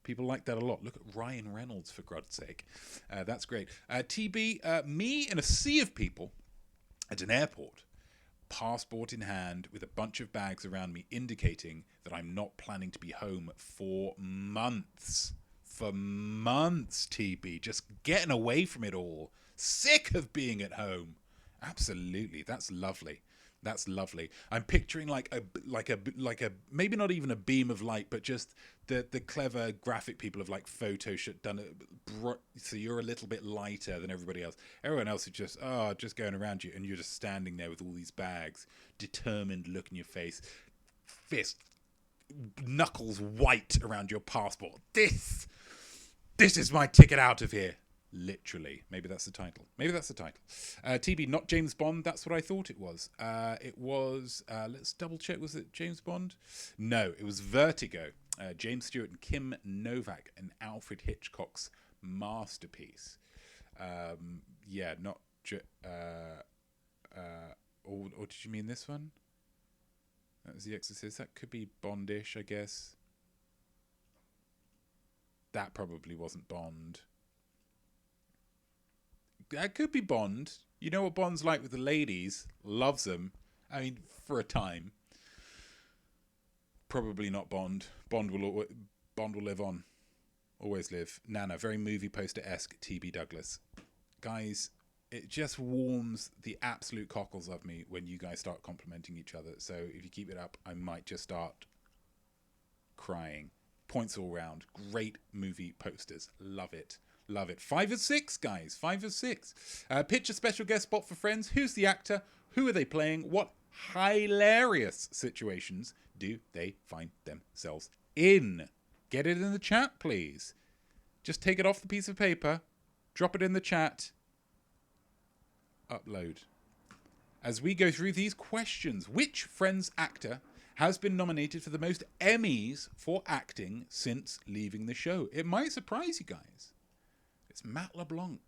People like that a lot. Look at Ryan Reynolds, for God's sake. That's great. TB, me in a sea of people at an airport, passport in hand with a bunch of bags around me, indicating that I'm not planning to be home for months. For months, TB. Just getting away from it all. Sick of being at home. Absolutely. That's lovely. I'm picturing like a maybe not even a beam of light, but just the clever graphic people have like Photoshop done it, so you're a little bit lighter than everybody else. Everyone else is just going around you, and you're just standing there with all these bags, determined look in your face, fist, knuckles white around your passport. This is my ticket out of here. Literally. Maybe that's the title. TB, not James Bond. That's what I thought it was. It was, let's double check. Was it James Bond? No, it was Vertigo. James Stewart and Kim Novak and Alfred Hitchcock's masterpiece. Not... or did you mean this one? That was The Exorcist. That could be Bondish, I guess. That probably wasn't Bond. That could be Bond. You know what Bond's like with the ladies. Loves them. I mean, for a time. Probably not Bond. Bond will live on. Always live. Nana, very movie poster-esque. TB Douglas. Guys, it just warms the absolute cockles of me when you guys start complimenting each other. So if you keep it up, I might just start crying. Points all round. Great movie posters. Love it. 5 of 6, guys. 5 of 6. Pitch a special guest spot for Friends. Who's the actor? Who are they playing? What hilarious situations do they find themselves in? Get it in the chat, please. Just take it off the piece of paper. Drop it in the chat. Upload. As we go through these questions, which Friends actor has been nominated for the most Emmys for acting since leaving the show? It might surprise you guys. It's Matt LeBlanc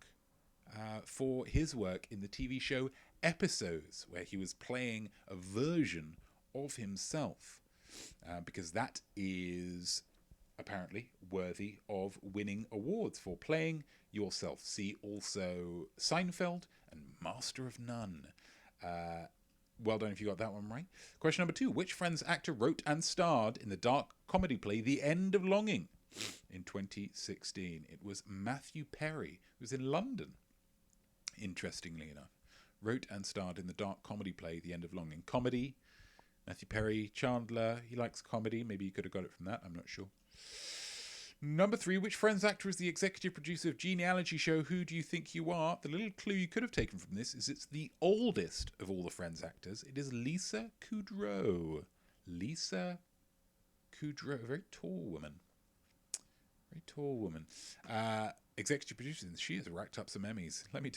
for his work in the TV show Episodes, where he was playing a version of himself, because that is apparently worthy of winning awards for playing yourself. See also Seinfeld and Master of None. Well done if you got that one right. Question number 2. Which Friends actor wrote and starred in the dark comedy play The End of Longing in 2016? It was Matthew Perry, who was in London, interestingly enough. Wrote and starred in the dark comedy play The End of Longing. Comedy, Matthew Perry, Chandler, he likes comedy. Maybe you could have got it from that, I'm not sure. Number 3, which Friends actor is the executive producer of genealogy show Who Do You Think You Are? The little clue you could have taken from this is it's the oldest of all the Friends actors. It is Lisa Kudrow. Lisa Kudrow, a very tall woman. Executive producer, she has racked up some Emmys. Let me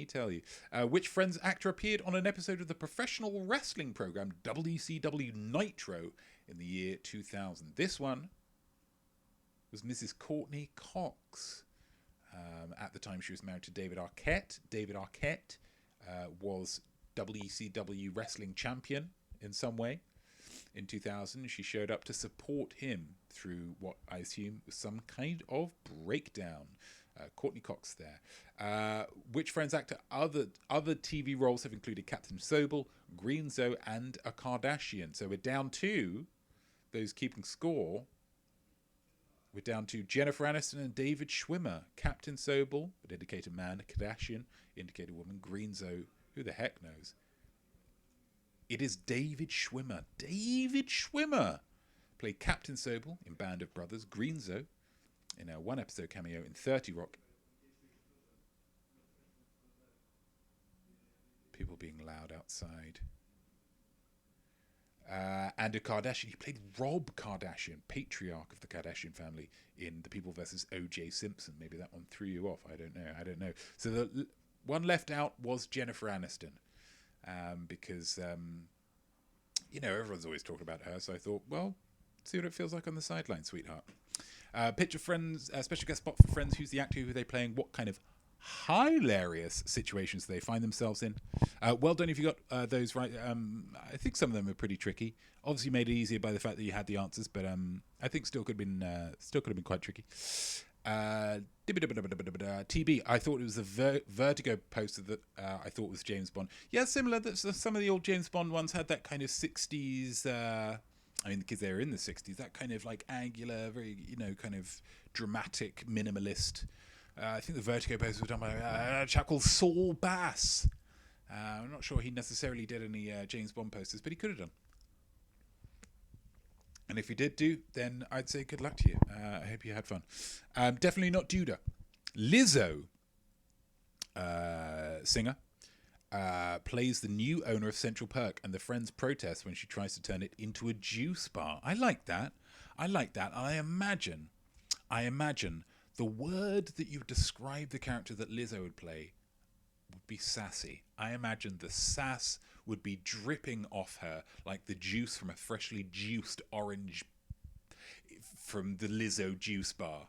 tell you. Which Friends actor appeared on an episode of the professional wrestling program WCW Nitro in the year 2000? This one was Mrs. Courtney Cox. At the time, she was married to David Arquette. David Arquette was WCW wrestling champion in some way. In 2000, she showed up to support him through what I assume was some kind of breakdown. Courtney Cox there. Which Friends actor other TV roles have included Captain Sobel, Greenzo, and a Kardashian? So we're down to those keeping score. We're down to Jennifer Aniston and David Schwimmer. Captain Sobel, a dedicated man. Kardashian, indicated woman. Greenzo, who the heck knows? It is David Schwimmer. David Schwimmer played Captain Sobel in Band of Brothers. Greenzo in a one-episode cameo in 30 Rock. People being loud outside. And a Kardashian. He played Rob Kardashian, patriarch of the Kardashian family, in The People vs. O.J. Simpson. Maybe that one threw you off. I don't know. So the one left out was Jennifer Aniston. Because, everyone's always talking about her. So I thought, well, see what it feels like on the sideline, sweetheart. Picture Friends, special guest spot for Friends. Who's the actor? Who are they playing? What kind of hilarious situations they find themselves in? Well done if you got those right. I think some of them are pretty tricky. Obviously made it easier by the fact that you had the answers, but I think still could have been quite tricky. TB, I thought it was the Vertigo poster that I thought was James Bond. Yeah, similar. Some of the old James Bond ones had that kind of 60s. Because they were in the 60s, that kind of like angular, very kind of dramatic minimalist. I think the Vertigo poster was done by a chap called Saul Bass. I'm not sure he necessarily did any James Bond posters, but he could have done. And if you did do, then I'd say good luck to you. I hope you had fun. Definitely not Duda. Lizzo, singer, plays the new owner of Central Perk, and the Friends protest when she tries to turn it into a juice bar. I like that. I imagine The word that you describe the character that Lizzo would play would be sassy. I imagine the sass would be dripping off her like the juice from a freshly juiced orange from the Lizzo juice bar.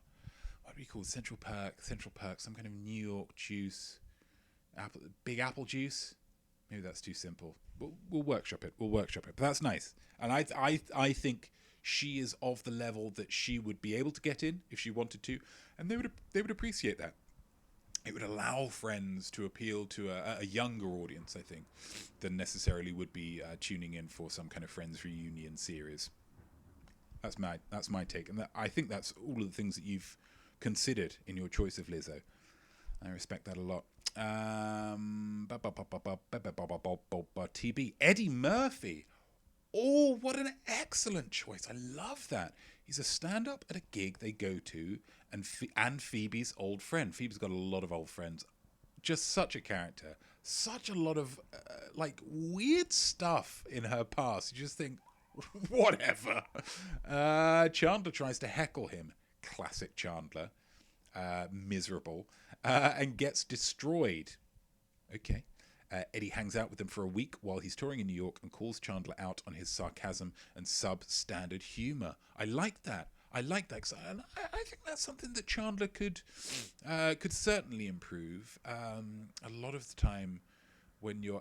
What do we call it? Central Perk, some kind of New York juice. Big apple juice? Maybe that's too simple. We'll workshop it. But that's nice. And I think she is of the level that she would be able to get in if she wanted to, and they would appreciate that. It would allow Friends to appeal to a younger audience, I think, than necessarily would be tuning in for some kind of Friends reunion series. That's my take, and I think that's all of the things that you've considered in your choice of Lizzo. I respect that a lot. TB Eddie Murphy. Oh, what an excellent choice. I love that. He's a stand-up at a gig they go to, and Phoebe's old friend. Phoebe's got a lot of old friends. Just such a character. Such a lot of, weird stuff in her past. You just think, whatever. Chandler tries to heckle him. Classic Chandler. Miserable. And gets destroyed. Okay. Eddie hangs out with them for a week while he's touring in New York and calls Chandler out on his sarcasm and substandard humor. I like that. Because I think that's something that Chandler could certainly improve. A lot of the time when you're...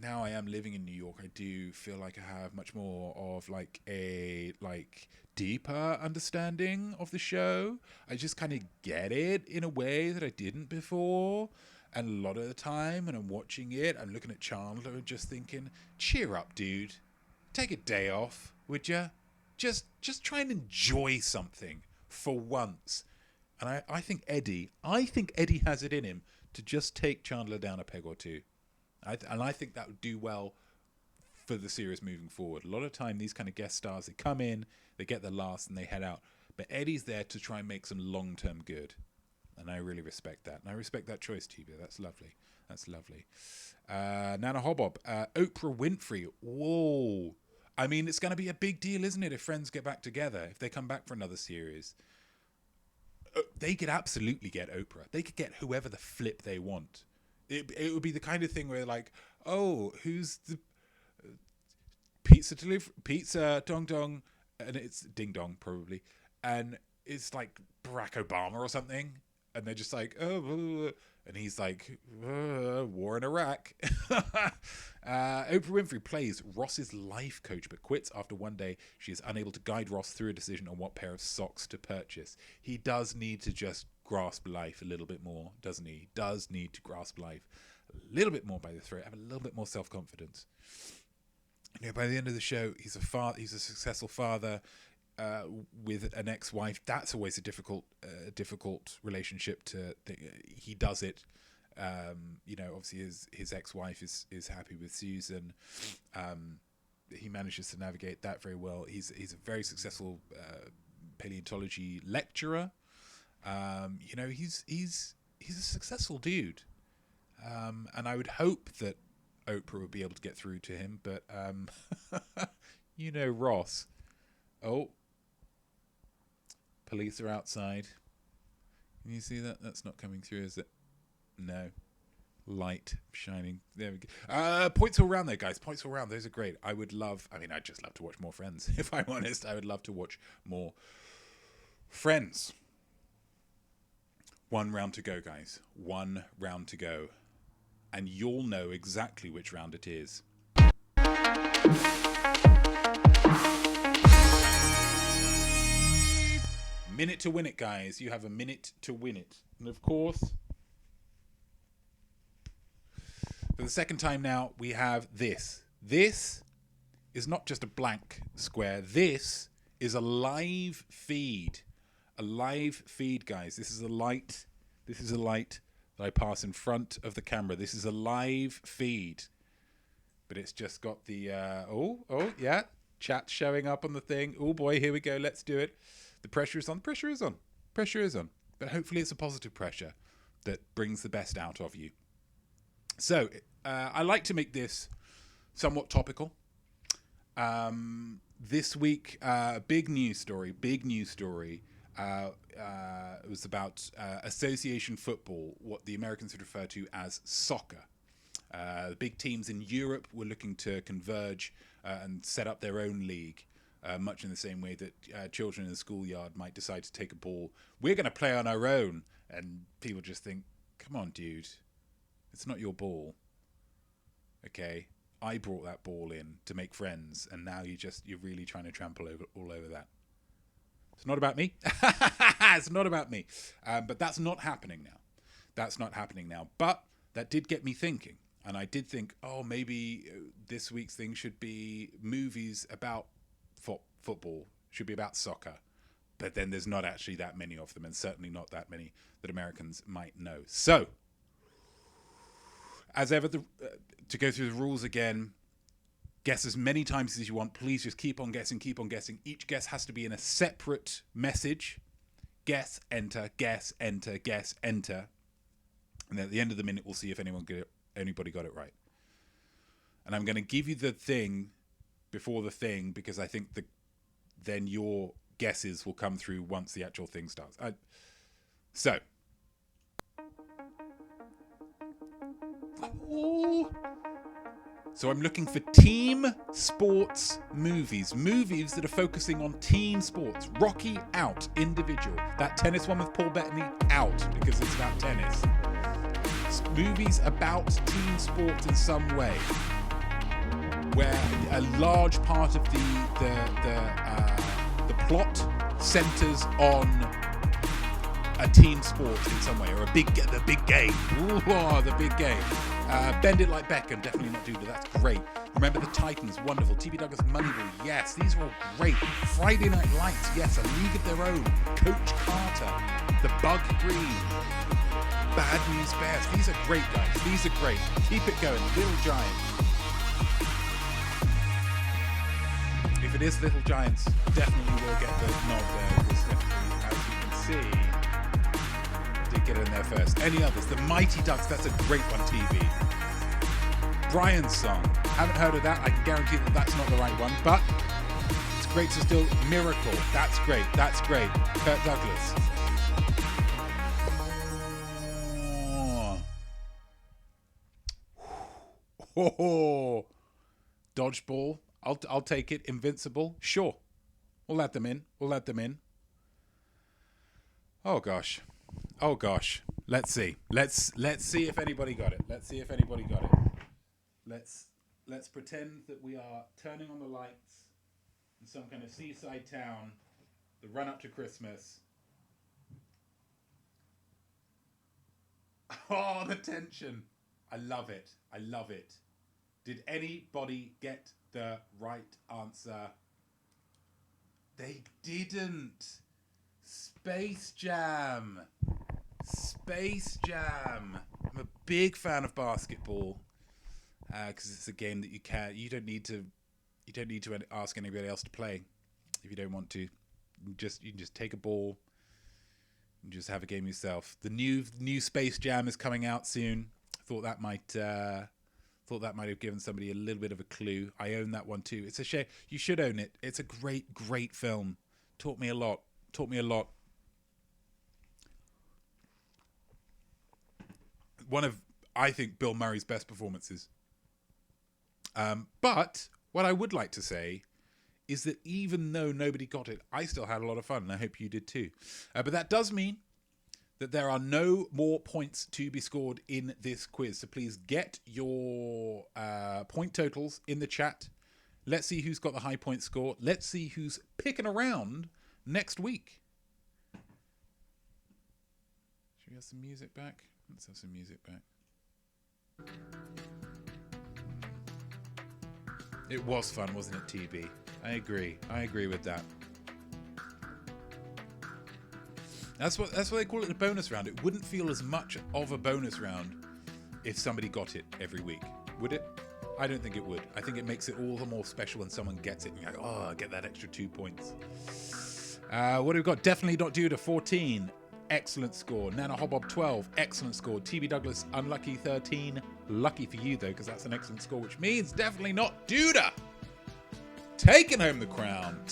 now I am living in New York, I do feel like I have much more of a deeper understanding of the show. I just kind of get it in a way that I didn't before. And a lot of the time when I'm watching it, I'm looking at Chandler and just thinking, cheer up, dude. Take a day off, would you? Just try and enjoy something for once. And I think Eddie has it in him to just take Chandler down a peg or two. And I think that would do well for the series moving forward. A lot of time, these kind of guest stars, they come in, they get their laughs, and they head out. But Eddie's there to try and make some long-term good. And I really respect that. And I respect that choice, Tibia. That's lovely. Nana Hobob. Oprah Winfrey. Whoa. I mean, it's going to be a big deal, isn't it, if Friends get back together, if they come back for another series. They could absolutely get Oprah. They could get whoever the flip they want. It would be the kind of thing where like, oh, who's the pizza dong dong, and it's ding dong probably, and it's like Barack Obama or something, and they're just like, oh, and he's like, war in Iraq. Oprah Winfrey plays Ross's life coach, but quits after one day she is unable to guide Ross through a decision on what pair of socks to purchase. He does need to just grasp life a little bit more, doesn't he? He does need to grasp life a little bit more by the throat, have a little bit more self-confidence. You know, by the end of the show, he's a successful father with an ex-wife. That's always a difficult relationship to think. He does it. Obviously his ex-wife is happy with Susan. He manages to navigate that very well. He's a very successful paleontology lecturer. He's a successful dude. And I would hope that Oprah would be able to get through to him, but Ross. Oh, police are outside. Can you see that? That's not coming through, is it? No. Light shining. There we go. Points all round there, guys. Points all round. Those are great. I'd just love to watch more Friends. If I'm honest, I would love to watch more Friends. 1 round to go, guys. 1 round to go. And you'll know exactly which round it is. Minute to win it, guys. You have a minute to win it. And of course, for the second time now, we have this. This is not just a blank square. This is a live feed. A live feed, guys. This is a light. This is a light that I pass in front of the camera. This is a live feed. But it's just got the... yeah. Chat showing up on the thing. Oh, boy, here we go. Let's do it. The pressure is on. Pressure is on. Pressure is on. But hopefully it's a positive pressure that brings the best out of you. So, I like to make this somewhat topical. This week, big news story. It was about association football, what the Americans would refer to as soccer. The big teams in Europe were looking to converge and set up their own league, much in the same way that children in the schoolyard might decide to take a ball. We're going to play on our own. And people just think, come on, dude, it's not your ball. Okay, I brought that ball in to make friends, and now you're really trying to trample all over that. It's not about me. It's not about me. But that's not happening now. That's not happening now. But that did get me thinking. And I did think, maybe this week's thing should be movies about football, should be about soccer. But then there's not actually that many of them, and certainly not that many that Americans might know. So, as ever, to go through the rules again, guess as many times as you want. Please just keep on guessing, keep on guessing. Each guess has to be in a separate message. Guess, enter, guess, enter, guess, enter. And then at the end of the minute, we'll see if anybody got it right. And I'm going to give you the thing before the thing, because I think then your guesses will come through once the actual thing starts. So I'm looking for team sports movies that are focusing on team sports. Rocky, out. Individual. That tennis one with Paul Bettany, out, because it's about tennis. Movies about team sports in some way, where a large part of the plot centers on a team sport in some way, or the big game. Ooh, the big game. Bend It Like Beckham, definitely not Duda, that's great. Remember the Titans, wonderful. T.B. Douglas, Moneyball, yes, these are all great. Friday Night Lights, yes, A League of Their Own. Coach Carter, The Bug Green, Bad News Bears. These are great, guys. These are great. Keep it going. Little Giants. If it is Little Giants, definitely will get the nod there. Because as you can see, did get in there first. Any others? The Mighty Ducks. That's a great one, TV. Brian's Song. Haven't heard of that. I can guarantee that that's not the right one, but it's great to still. Miracle. That's great. That's great. Kirk Douglas. Oh, Dodgeball. I'll take it. Invincible. Sure. We'll let them in. Oh gosh. Let's see. Let's see if anybody got it. Let's pretend that we are turning on the lights in some kind of seaside town, the run up to Christmas. Oh, the tension. I love it. Did anybody get the right answer? They didn't. Space Jam. I'm a big fan of basketball because it's a game that you don't need to ask anybody else to play if you don't want to. You can just take a ball and just have a game yourself. The new Space Jam is coming out soon. Thought that might have given somebody a little bit of a clue. I own that one too. It's a shame. You should own it. It's a great film. Taught me a lot. One of, I think, Bill Murray's best performances. But what I would like to say is that even though nobody got it, I still had a lot of fun, and I hope you did too. But that does mean that there are no more points to be scored in this quiz. So please get your point totals in the chat. Let's see who's got the high point score. Let's see who's picking around next week. Should we have some music back? Let's have some music back. It was fun, wasn't it, TB? I agree with that. That's what they call it, a bonus round. It wouldn't feel as much of a bonus round if somebody got it every week, would it? I don't think it would. I think it makes it all the more special when someone gets it and you're like, oh, I get that extra 2 points. What do we got? Definitely not due to 14. Excellent score. Nana Hobbob 12. Excellent score. TB Douglas unlucky 13. Lucky for you though, because that's an excellent score, which means definitely not Duda. Taking home the crown.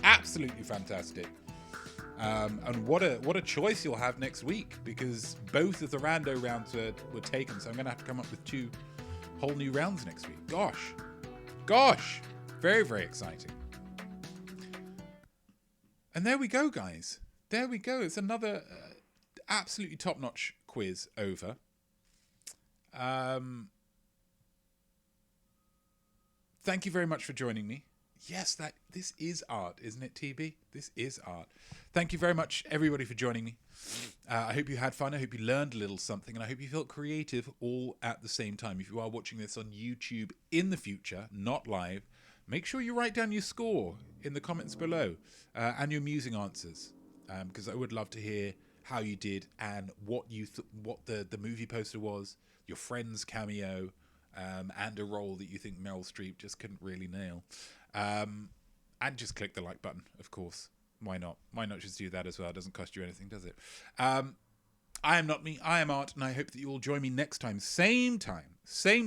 Absolutely fantastic. And what a choice you'll have next week, because both of the rando rounds were taken, so I'm going to have to come up with 2 whole new rounds next week. Gosh, very, very exciting. And there we go, guys. There we go. It's another absolutely top-notch quiz over. Thank you very much for joining me. Yes, this is art, isn't it, TB? This is art. Thank you very much, everybody, for joining me. I hope you had fun. I hope you learned a little something, and I hope you felt creative all at the same time. If you are watching this on YouTube in the future, not live, make sure you write down your score in the comments below and your amusing answers, because I would love to hear how you did and what the movie poster was, your friend's cameo, and a role that you think Meryl Streep just couldn't really nail. And just click the like button, of course. Why not? Why not just do that as well? It doesn't cost you anything, does it? I am Notme, I am Art, and I hope that you will join me next time, same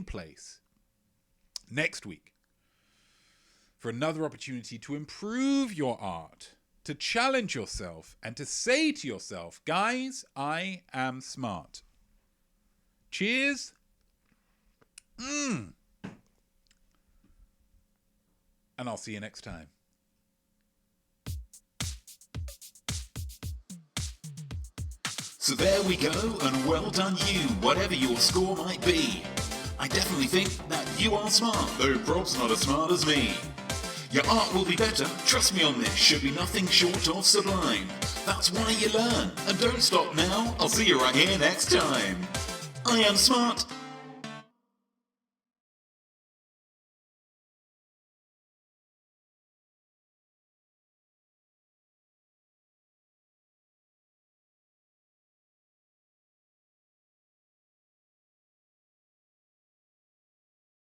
place, next week, for another opportunity to improve your art, to challenge yourself, and to say to yourself, guys, I am smart. Cheers. And I'll see you next time. So there we go, and well done you, whatever your score might be. I definitely think that you are smart, though Rob's not as smart as me. Your art will be better, trust me on this, should be nothing short of sublime. That's why you learn, and don't stop now, I'll see you right here next time. I am smart.